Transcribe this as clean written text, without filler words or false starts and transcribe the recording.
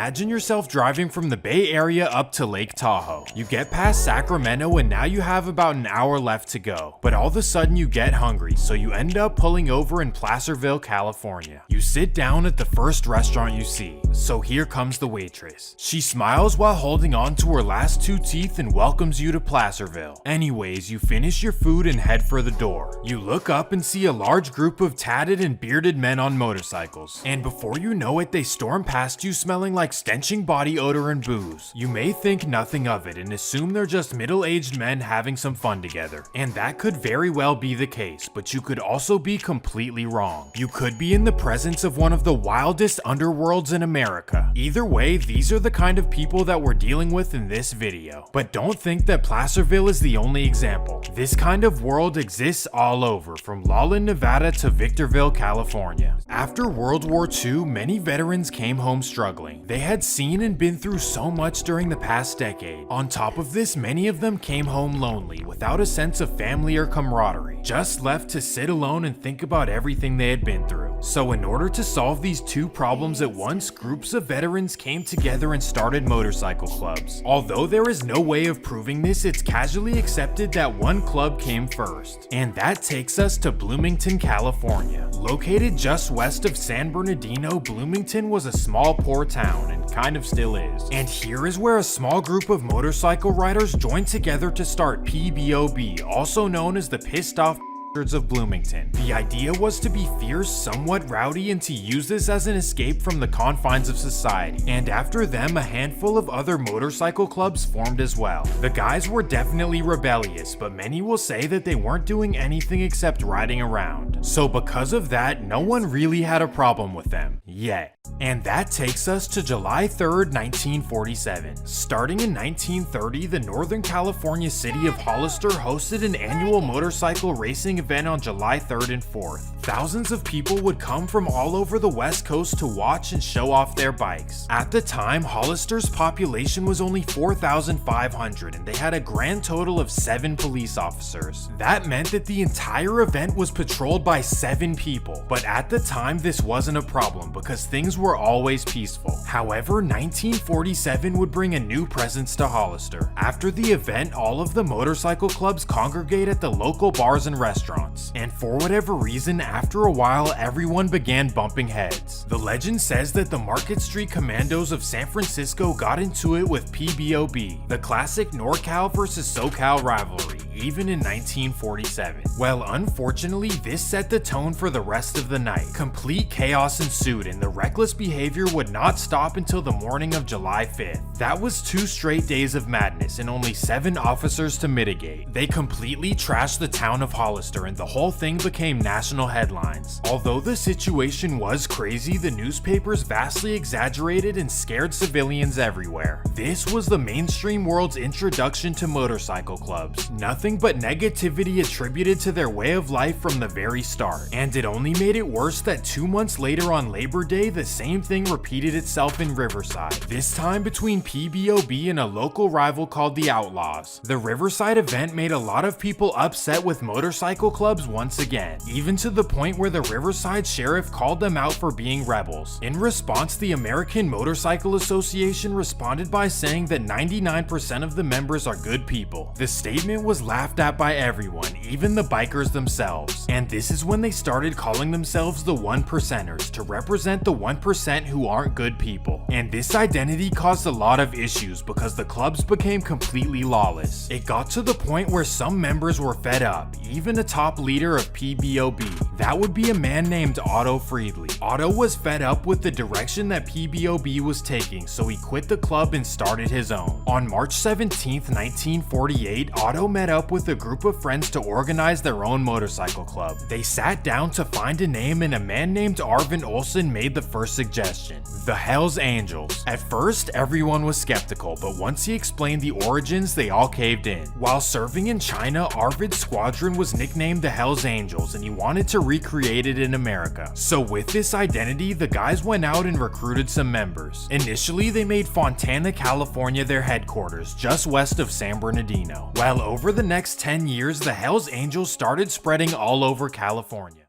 Imagine yourself driving from the Bay Area up to Lake Tahoe. You get past Sacramento and now you have about an hour left to go. But all of a sudden you get hungry, so you end up pulling over in Placerville, California. You sit down at the first restaurant you see. So here comes the waitress. She smiles while holding on to her last two teeth and welcomes you to Placerville. Anyways, you finish your food and head for the door. You look up and see a large group of tatted and bearded men on motorcycles. And before you know it, they storm past you smelling like stenching body odor and booze. You may think nothing of it and assume they're just middle-aged men having some fun together. And that could very well be the case, but you could also be completely wrong. You could be in the presence of one of the wildest underworlds in America. Either way, these are the kind of people that we're dealing with in this video. But don't think that Placerville is the only example. This kind of world exists all over, from Lawlin, Nevada to Victorville, California. After World War II, many veterans came home struggling. They had seen and been through so much during the past decade. On top of this, many of them came home lonely, without a sense of family or camaraderie, just left to sit alone and think about everything they had been through. So in order to solve these two problems at once, groups of veterans came together and started motorcycle clubs. Although there is no way of proving this, it's casually accepted that one club came first. And that takes us to Bloomington, California. Located just west of San Bernardino, Bloomington was a small, poor town, and kind of still is. And here is where a small group of motorcycle riders joined together to start PBOB, also known as the Pissed Off of Bloomington. The idea was to be fierce, somewhat rowdy, and to use this as an escape from the confines of society. And after them, a handful of other motorcycle clubs formed as well. The guys were definitely rebellious, but many will say that they weren't doing anything except riding around. So because of that, no one really had a problem with them. Yet. And that takes us to July 3rd, 1947. Starting in 1930, the Northern California city of Hollister hosted an annual motorcycle racing event on July 3rd and 4th. Thousands of people would come from all over the West Coast to watch and show off their bikes. At the time, Hollister's population was only 4,500 and they had a grand total of 7 police officers. That meant that the entire event was patrolled by 7 people. But at the time, this wasn't a problem because things were always peaceful. However, 1947 would bring a new presence to Hollister. After the event, all of the motorcycle clubs congregate at the local bars and restaurants. And for whatever reason, after a while, everyone began bumping heads. The legend says that the Market Street Commandos of San Francisco got into it with PBOB, the classic NorCal versus SoCal rivalry, even in 1947. Well, unfortunately, this set the tone for the rest of the night. Complete chaos ensued and the reckless behavior would not stop until the morning of July 5th. That was 2 straight days of madness and only 7 officers to mitigate. They completely trashed the town of Hollister and the whole thing became national headlines. Although the situation was crazy, the newspapers vastly exaggerated and scared civilians everywhere. This was the mainstream world's introduction to motorcycle clubs. Nothing but negativity attributed to their way of life from the very start. And it only made it worse that 2 months later on Labor Day, the same thing repeated itself in Riverside. This time between PBOB and a local rival called the Outlaws. The Riverside event made a lot of people upset with motorcycle clubs once again, even to the point where the Riverside sheriff called them out for being rebels. In response, the American Motorcycle Association responded by saying that 99% of the members are good people. The statement was laughed at by everyone, even the bikers themselves. And this is when they started calling themselves the 1%ers to represent the 1% who aren't good people. And this identity caused a lot of issues because the clubs became completely lawless. It got to the point where some members were fed up, even a top leader of PBOB. That would be a man named Otto Friedli. Otto was fed up with the direction that PBOB was taking, so he quit the club and started his own. On March 17th, 1948, Otto met up with a group of friends to organize their own motorcycle club. They sat down to find a name and a man named Arvin Olsen made the first suggestion: the Hells Angels. At first, everyone was skeptical, but once he explained the origins, they all caved in. While serving in China, Arvid's squadron was nicknamed the Hells Angels and he wanted to recreate it in America. So with this identity, the guys went out and recruited some members. Initially, they made Fontana, California their headquarters, just west of San Bernardino. While over the next 10 years, the Hells Angels started spreading all over California.